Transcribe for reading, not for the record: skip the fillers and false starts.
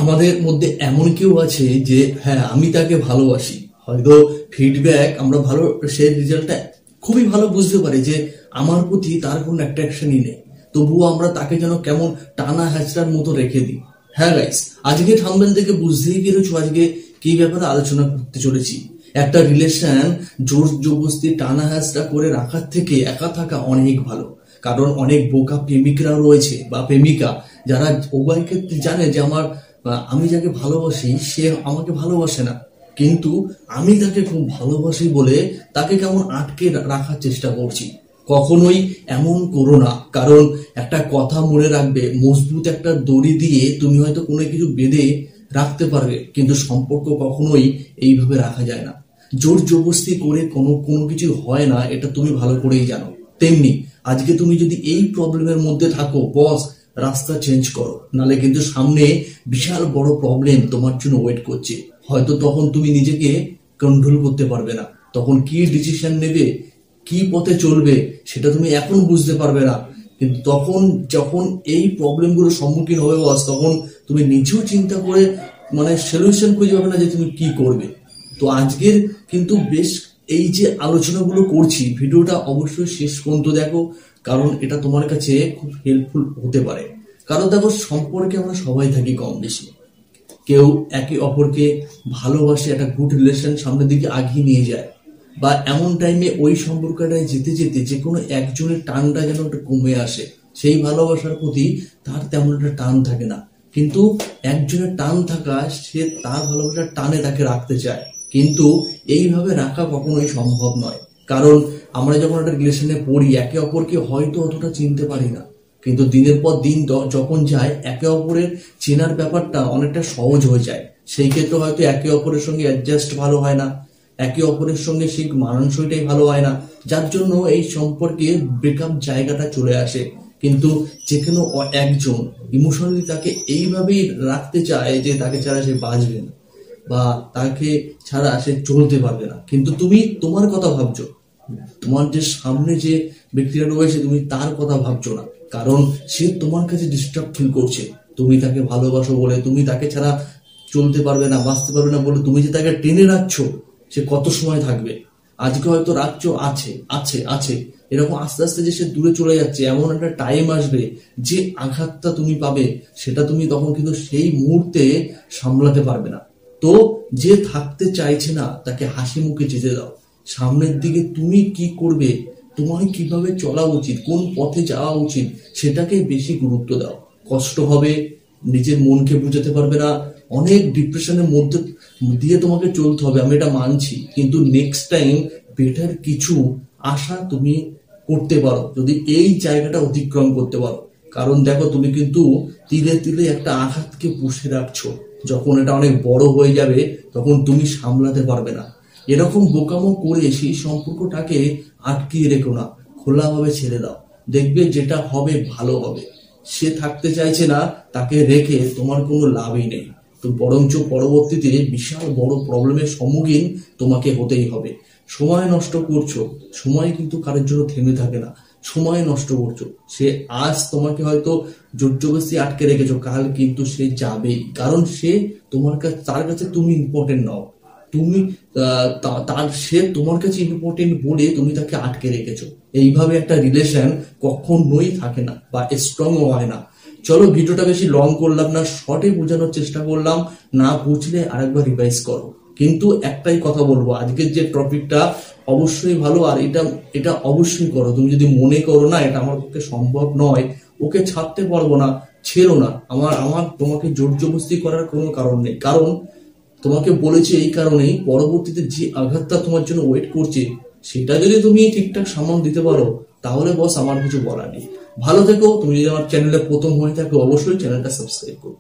আমাদের মধ্যে এমন কেউ আছে যে হ্যাঁ আমি তাকে ভালোবাসি, হয়তো ফিডব্যাক আমরা ভালো, সেই রেজাল্টটা খুবই ভালো বুঝতে পারি যে আমার প্রতি তার কোনো অ্যাট্রাকশনই নেই, তবুও আমরা তাকে যেন কেমন টানা হ্যাচড়ার মতো রেখে দিই। হ্যাঁ গাইস, আজকে থাম্বনেল থেকে বুঝতেই পেরেছো আজকে কি ব্যাপারে আলোচনা করতে চলেছি। একটা রিলেশন জোর জবরদস্তি টানা হ্যাচড়া করে রাখার থেকে একা থাকা অনেক ভালো। কারণ অনেক বোকা প্রেমিকরাও রয়েছে বা প্রেমিকা, যারা উভয় ক্ষেত্রে জানে যে আমি যাকে ভালোবাসি সে আমাকে ভালোবাসে না, কিন্তু আমি তাকে খুব ভালোবাসি বলে তাকে কেমন আটকে রাখার চেষ্টা করছি। কখনোই এমন করো না, কারণ একটা কথা মনে রাখবে, মজবুত একটা দড়ি দিয়ে তুমি হয়তো কোনো কিছু বেঁধে রাখতে পারবে, কিন্তু সম্পর্ক কখনোই এইভাবে রাখা যায় না। জোর জবরদস্তি করে কোনো কিছু হয় না, এটা তুমি ভালো করেই জানো। তেমনি আজকে তুমি যদি এই প্রবলেমের মধ্যে থাকো, বস রাস্তা চেঞ্জ করো, নালে কিন্তু সামনে বিশাল বড় প্রবলেম তোমার জন্য ওয়েট করছে। হয়তো তখন তুমি নিজেকে কন্ট্রোল করতে পারবে না, তখন কি ডিসিশন নেবে, কি পথে চলবে সেটা তুমি এখন বুঝতে পারবে না, কিন্তু তখন যখন এই প্রবলেমগুলোর সম্মুখীন হবে বস, তখন তুমি নিজেও চিন্তা করে সলিউশন খুঁজে পাবে না যে তুমি কি করবে। তো আজকের কিন্তু বেশ এই যে আলোচনাগুলো করছি, ভিডিওটা অবশ্যই শেষ পর্যন্ত দেখো, কারণ এটা তোমার কাছে খুব হেল্পফুল হতে পারে। কারণ দেখো, সম্পর্কে আমরা সবাই থাকি কম বেশি, কেউ একে অপরকে ভালোবাসে, একটা গুড রিলেশন সামনের দিকে আগিয়ে নিয়ে যায়, বা এমন টাইমে ওই সম্পর্কটায় যেতে যেতে যে কোনো একজনের টানটা যেন একটা কমে আসে, সেই ভালোবাসার প্রতি তার তেমন একটা টান থাকে না, কিন্তু একজনের টান থাকা, সে তার ভালোবাসার টানে তাকে রাখতে চায়, কিন্তু এইভাবে রাখা কখনোই সম্ভব নয়। কারণ আমরা যখন একটা রিলেশনে পড়ি, একে অপরকে হয়তো অতটা চিনতে পারি না, কিন্তু দিনের পর দিন যখন যায়, একে অপরের চেনার ব্যাপারটা অনেকটা সহজ হয়ে যায়। সেই ক্ষেত্রে হয়তো একে অপরের সঙ্গে অ্যাডজাস্ট ভালো হয় না, একে অপরের সঙ্গে সেই মানানসইটাই ভালো হয় না, যার জন্য এই সম্পর্কে ব্রেকআপ জায়গাটা চলে আসে। কিন্তু যেখানে একজন ইমোশনালি তাকে এইভাবেই রাখতে চায় যে তাকে ছাড়া সে বাঁচবে না, বা তাকে ছাড়া সে চলতে পারবে না, কিন্তু তুমি তোমার কথা ভাবছো, তোমার যে সামনে যে ব্যক্তিটা রয়েছে তুমি তার কথা ভাবছো না, কারণ সে তোমার কাছে ডিস্টার্ব ফিল করছে। তুমি তাকে ভালোবাসো বলে, তুমি তাকে ছাড়া চলতে পারবে না, বাঁচতে পারবে না বলে তুমি যে তাকে টেনে রাখছো, সে কত সময় থাকবে? আজকে হয়তো রাখছো, আছে আছে আছে, এরকম আস্তে আস্তে যে সে দূরে চলে যাচ্ছে, এমন একটা টাইম আসবে যে আঘাতটা তুমি পাবে, সেটা তুমি তখন কিন্তু সেই মুহূর্তে সামলাতে পারবে না। তো যে থাকতে চাইছে না তাকে হাসি মুখে যেতে দাও, সামনের দিকে তুমি কি করবে, তোমার কিভাবে চলা উচিত, কোন পথে যাওয়া উচিত, সেটাকে বেশি গুরুত্ব দাও। কষ্ট হবে, নিজের মনকে বুঝাতে পারবে না, অনেক ডিপ্রেশনের মধ্যে দিয়ে তোমাকে চলতে হবে, আমি এটা মানছি, কিন্তু নেক্সট টাইম বেটার কিছু আশা তুমি করতে পারো যদি এই জায়গাটা অতিক্রম করতে পারো। কারণ দেখো, তুমি কিন্তু তিলে তিলে একটা আঘাতকে পুষে রাখছো, যখন এটা অনেক বড় হয়ে যাবে তখন তুমি সামলাতে পারবে না। এরকম বোকামো করে সেই সম্পর্কটাকে আটকিয়ে রেখো না, খোলাভাবে ছেড়ে দাও, দেখবে যেটা হবে ভালো হবে। সে থাকতে চাইছে না, তাকে রেখে তোমার কোনো লাভই নেই, তো বরঞ্চ পরবর্তীতে বিশাল বড় প্রবলেমের সম্মুখীন তোমাকে হতেই হবে। সময় নষ্ট করছো, সময় কিন্তু কারোর জন্য থেমে থাকে না, সময় নষ্ট করছো। সে আজ তোমাকে হয়তো জোর জবরদস্তি আটকে রেখেছো, কাল কিন্তু সে যাবেই, কারণ সে তার কাছে তুমি ইম্পর্টেন্ট নও, তুমি সে তোমার কাছে ইম্পর্টেন্ট বলে তুমি তাকে আটকে রেখেছো। এইভাবে একটা রিলেশন কখনোই থাকে না বা স্ট্রং হয় না। চলো, ভিডিওটা বেশি লং করলাম না, শর্টে বোঝানোর চেষ্টা করলাম, না বুঝলে আরেকবার রিভাইজ করো। কিন্তু একটাই কথা বলবো, আজকের যে টপিকটা অবশ্যই ভালো, আর এটা অবশ্যই করো। তুমি যদি মনে করো না এটা আমার পক্ষে সম্ভব নয়, ওকে ছাড়তে পারবো না, ছেড়ো না। আমার তোমাকে জোর জবরদস্তি করার কোনো কারণ নেই, কারণ তোমাকে বলেছি এই কারণেই, পরবর্তীতে যে আঘাতটা তোমার জন্য ওয়েট করছে সেটা যদি তুমি ঠিকঠাক সামাল দিতে পারো, তাহলে বস আমার কিছু বলার নেই। ভালো থেকো। তুমি যদি আমার চ্যানেলে প্রথম হয়ে থাকো, অবশ্যই চ্যানেলটা সাবস্ক্রাইব করো।